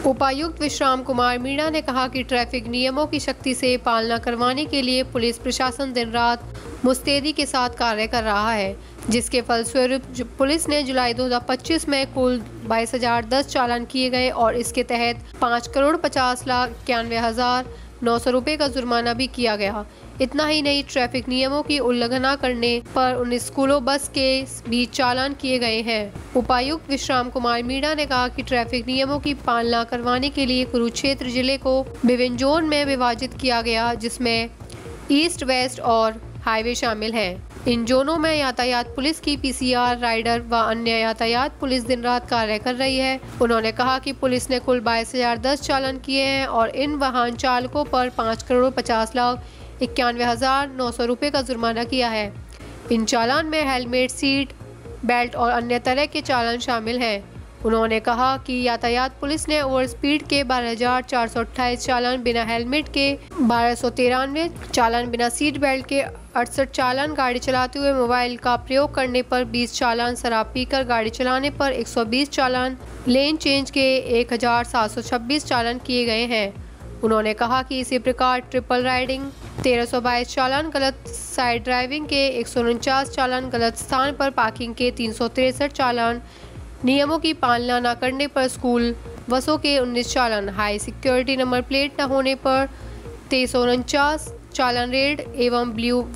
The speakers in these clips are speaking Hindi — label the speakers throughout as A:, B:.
A: उपायुक्त विश्राम कुमार मीणा ने कहा कि ट्रैफिक नियमों की सख्ती से पालना करवाने के लिए पुलिस प्रशासन दिन रात मुस्तैदी के साथ कार्य कर रहा है, जिसके फलस्वरूप पुलिस ने जुलाई 2025 में कुल 22,010 चालान किए गए और इसके तहत 5,50,91,900 रुपये का जुर्माना भी किया गया। इतना ही नहीं, ट्रैफिक नियमों की उल्लंघना करने पर 19 स्कूलों बस के भी चालान किए गए हैं। उपायुक्त विश्राम कुमार मीणा ने कहा कि ट्रैफिक नियमों की पालना करवाने के लिए कुरुक्षेत्र जिले को विभिन्न जोन में विभाजित किया गया, जिसमें ईस्ट, वेस्ट और हाईवे शामिल हैं। इन जोनों में यातायात पुलिस की पीसीआर, राइडर व अन्य यातायात पुलिस दिन रात कार्य कर रही है। उन्होंने कहा कि पुलिस ने कुल 22,010 चालान किए हैं और इन वाहन चालकों पर 5,50,91,900 रुपये का जुर्माना किया है। इन चालान में हेलमेट, सीट बेल्ट और अन्य तरह के चालान शामिल हैं। उन्होंने कहा कि यातायात पुलिस ने ओवर स्पीड के 12,428 चालान, बिना हेलमेट के 1,293 चालान, बिना सीट बेल्ट के 68 चालान, गाड़ी चलाते हुए मोबाइल का प्रयोग करने पर 20 चालान, शराब पीकर गाड़ी चलाने पर 120 चालान, लेन चेंज के 1,726 चालान किए गए हैं। उन्होंने कहा कि इसी प्रकार ट्रिपल राइडिंग 1,322 चालान, गलत साइड ड्राइविंग के 149 चालान, गलत स्थान पर पार्किंग के 363 चालान, नियमों की पालना न करने पर स्कूल बसों के 19 चालान, हाई सिक्योरिटी नंबर प्लेट न होने पर 349 चालान, रेड एवं ब्लू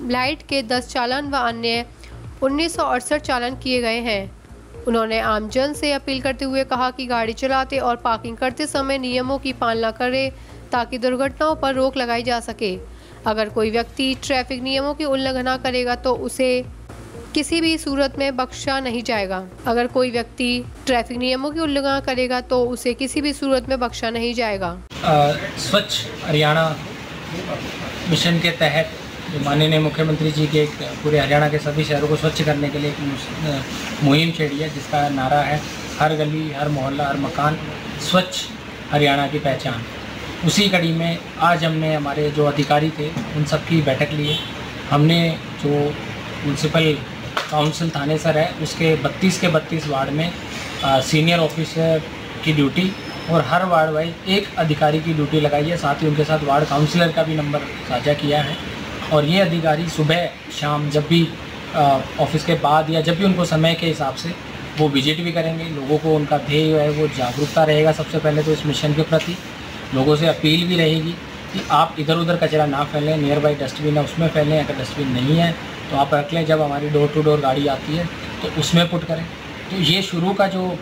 A: लाइट के 10 चालान व अन्य 1968 चालान किए गए हैं। उन्होंने आमजन से अपील करते हुए कहा कि गाड़ी चलाते और पार्किंग करते समय नियमों की पालना करें ताकि दुर्घटनाओं पर रोक लगाई जा सके। अगर कोई व्यक्ति ट्रैफिक नियमों की उल्लंघना करेगा तो उसे किसी भी सूरत में बख्शा नहीं जाएगा। अगर कोई व्यक्ति ट्रैफिक नियमों की उल्लंघना करेगा तो उसे किसी भी सूरत में बख्शा नहीं जाएगा।
B: स्वच्छ हरियाणा मिशन के तहत जो माननीय मुख्यमंत्री जी के पूरे हरियाणा के सभी शहरों को स्वच्छ करने के लिए एक मुहिम छेड़ी है, जिसका नारा है हर गली, हर मोहल्ला, हर मकान स्वच्छ हरियाणा की पहचान। उसी कड़ी में आज हमने हमारे जो अधिकारी थे उन सब की बैठक ली है। हमने जो म्यूनसिपल काउंसिल थाने सर है उसके 32 के 32 वार्ड में सीनियर ऑफिसर की ड्यूटी और हर वार्ड वाइज एक अधिकारी की ड्यूटी लगाई है। साथ ही उनके साथ वार्ड काउंसलर का भी नंबर साझा किया है और ये अधिकारी सुबह शाम जब भी ऑफिस के बाद या जब भी उनको समय के हिसाब से वो विजिट भी करेंगे। लोगों को उनका ध्येय है वो जागरूकता रहेगा। सबसे पहले तो इस मिशन के प्रति लोगों से अपील भी रहेगी कि आप इधर उधर कचरा ना फैलें, नियर बाई डस्टबिन है उसमें फैलें, अगर डस्टबिन नहीं है तो आप रख लें, जब हमारी डोर टू डोर गाड़ी आती है तो उसमें पुट करें। तो ये शुरू का जो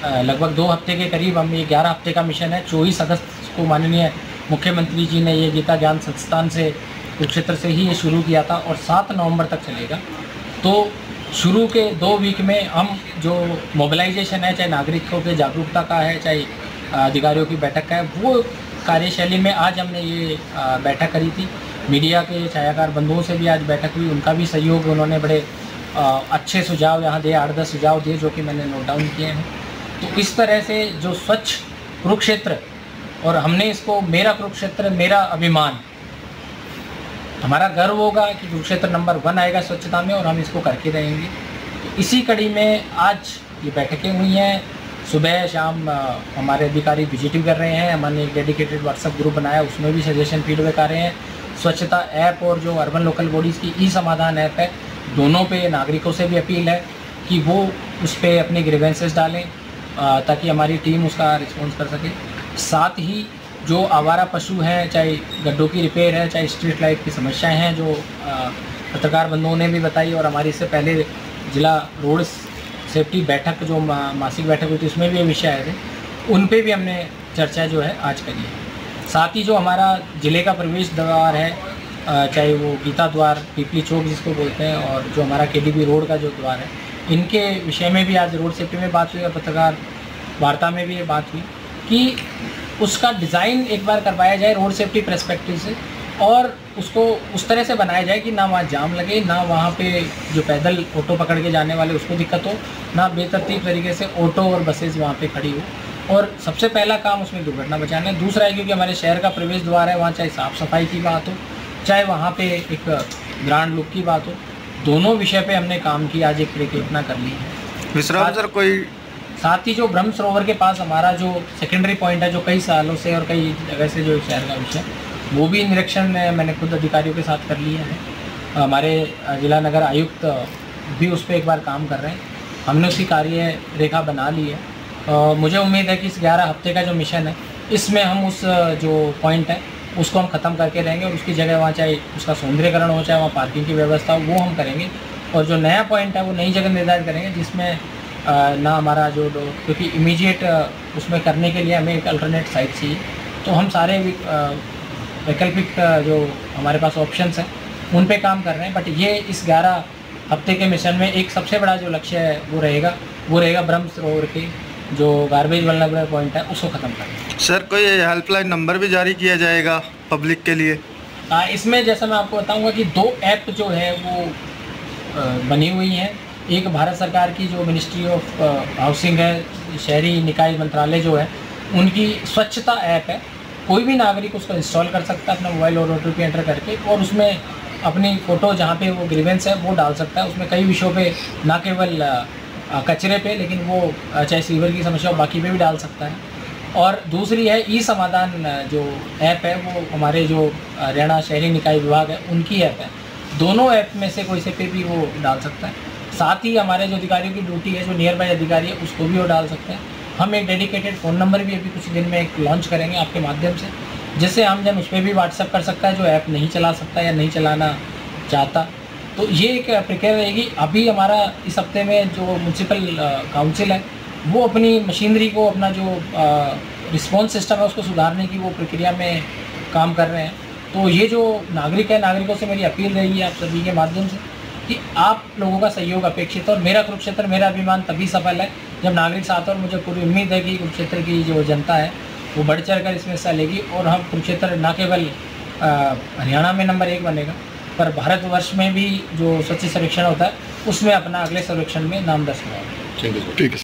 B: लगभग 2 हफ्ते के करीब, हम ये 11 हफ्ते का मिशन है। 24 अगस्त को माननीय मुख्यमंत्री जी ने ये गीता ज्ञान संस्थान से कुरुक्षेत्र से ही ये शुरू किया था और 7 नवंबर तक चलेगा। तो शुरू के 2 वीक में हम जो मोबिलाइजेशन है, चाहे नागरिकों के जागरूकता का है, चाहे अधिकारियों की बैठक का है, वो कार्यशैली में आज हमने ये बैठक करी थी। मीडिया के छायाकार बंधुओं से भी आज बैठक हुई, उनका भी सहयोग, उन्होंने बड़े अच्छे सुझाव यहाँ दिए, 8-10 सुझाव दिए जो कि मैंने नोट डाउन किए हैं। तो इस तरह से जो स्वच्छ कुरुक्षेत्र, और हमने इसको मेरा कुरुक्षेत्र मेरा अभिमान, हमारा गर्व होगा कि कुरुक्षेत्र नंबर 1 आएगा स्वच्छता में और हम इसको करके रहेंगे। तो इसी कड़ी में आज ये बैठकें हुई हैं। सुबह शाम हमारे अधिकारी विजिट भी कर रहे हैं। हमने एक डेडिकेटेड व्हाट्सएप ग्रुप बनाया, उसमें भी सजेशन फीडबैक आ रहे हैं। स्वच्छता ऐप और जो अर्बन लोकल बॉडीज़ की ई समाधान ऐप है, दोनों पे नागरिकों से भी अपील है कि वो उस पर अपने ग्रीवेंसेस डालें ताकि हमारी टीम उसका रिस्पॉन्स कर सके। साथ ही जो आवारा पशु हैं, चाहे गड्ढों की रिपेयर है, चाहे स्ट्रीट लाइट की समस्याएं हैं, जो पत्रकार बंधुओं ने भी बताई, और हमारी इससे पहले जिला रोड सेफ्टी बैठक जो मासिक बैठक हुई थी उसमें भी ये विषय आए थे, उन पे भी हमने चर्चा जो है आज करी है। साथ ही जो हमारा ज़िले का प्रवेश द्वार है, चाहे वो गीता द्वार, पीपली चौक जिसको बोलते हैं, और जो हमारा केडीबी रोड का जो द्वार है, इनके विषय में भी आज रोड सेफ्टी में बात हुई और पत्रकार वार्ता में भी ये बात हुई कि उसका डिज़ाइन एक बार करवाया जाए रोड सेफ्टी पर्सपेक्टिव से, और उसको उस तरह से बनाया जाए कि ना वहाँ जाम लगे, ना वहाँ पे जो पैदल ऑटो पकड़ के जाने वाले उसको दिक्कत हो, ना बेतरतीब तरीके से ऑटो और बसेस वहाँ पे खड़ी हो। और सबसे पहला काम उसमें दुर्घटना बचाना है। दूसरा है क्योंकि हमारे शहर का प्रवेश द्वार है, वहाँ चाहे साफ़ सफाई की बात हो, चाहे वहाँ पे एक ब्रांड लुक की बात हो, दोनों विषय पे हमने काम किया। आज एक परिकल्पना कर ली है।
C: विश्राम सर, कोई
B: साथ ही जो ब्रह्म सरोवर के पास हमारा जो सेकेंडरी पॉइंट है, जो कई सालों से और कई जगह से जो शहर का विषय, वो भी निरीक्षण मैंने खुद अधिकारियों के साथ कर लिया है। हमारे जिला नगर आयुक्त भी उस पर एक बार काम कर रहे हैं, हमने उसकी कार्य रेखा बना ली है। मुझे उम्मीद है कि इस 11 हफ्ते का जो मिशन है, इसमें हम उस जो पॉइंट है उसको हम ख़त्म करके रहेंगे और उसकी जगह वहाँ चाहे उसका सौंदर्यकरण हो, चाहे वहाँ पार्किंग की व्यवस्था हो, वो हम करेंगे। और जो नया पॉइंट है वो नई जगह निर्धारित करेंगे, जिसमें ना हमारा जो क्योंकि इमीडिएट उसमें करने के लिए हमें एक अल्टरनेट साइट चाहिए, तो हम सारे वैकल्पिक जो हमारे पास ऑप्शंस हैं उन पे काम कर रहे हैं। बट ये इस 11 हफ्ते के मिशन में एक सबसे बड़ा जो लक्ष्य है वो रहेगा ब्रह्म सरोवर के जो गार्बेज वल्नरेबल पॉइंट है उसको ख़त्म करना।
C: सर, कोई हेल्पलाइन नंबर भी जारी किया जाएगा पब्लिक के लिए?
B: इसमें जैसा मैं आपको बताऊंगा कि 2 ऐप जो है वो बनी हुई हैं। एक भारत सरकार की जो मिनिस्ट्री ऑफ हाउसिंग है, शहरी निकाय मंत्रालय जो है, उनकी स्वच्छता ऐप है। कोई भी नागरिक उसको इंस्टॉल कर सकता है अपना मोबाइल और OTP एंटर करके, और उसमें अपनी फ़ोटो जहाँ पे वो ग्रीवेंस है वो डाल सकता है। उसमें कई विषयों पे, ना केवल कचरे पे, लेकिन वो चाहे सीवर की समस्या हो बाकी पे भी डाल सकता है। और दूसरी है ई समाधान जो ऐप है, वो हमारे जो हरियाणा शहरी निकाय विभाग है उनकी ऐप है। दोनों ऐप में से कोई से पे भी वो डाल सकता है। साथ ही हमारे जो अधिकारियों की ड्यूटी है, जो नियर बाय अधिकारी है, उसको भी वो डाल सकते हैं। हम एक डेडिकेटेड फ़ोन नंबर भी अभी कुछ दिन में एक लॉन्च करेंगे आपके माध्यम से, जिससे आमजन उस पर भी व्हाट्सएप कर सकता है जो ऐप नहीं चला सकता या नहीं चलाना चाहता। तो ये एक प्रक्रिया रहेगी। अभी हमारा इस हफ्ते में जो म्यूनसिपल काउंसिल है वो अपनी मशीनरी को, अपना जो रिस्पॉन्स सिस्टम है उसको सुधारने की वो प्रक्रिया में काम कर रहे हैं। तो ये जो नागरिक है, नागरिकों से मेरी अपील रहेगी आप सभी के माध्यम से कि आप लोगों का सहयोग अपेक्षित है। और मेरा कुरुक्षेत्र मेरा अभिमान तभी सफल है जब नागरिक साथ, और मुझे पूरी उम्मीद है कि कुरुक्षेत्र की जो जनता है वो बढ़ चढ़ कर इसमें हिस्सा लेगी और हम कुरुक्षेत्र न केवल हरियाणा में नंबर 1 बनेगा, पर भारतवर्ष में भी जो स्वच्छ सर्वेक्षण होता है उसमें अपना अगले सर्वेक्षण में नाम दर्ज कराएगा।
C: ठीक है।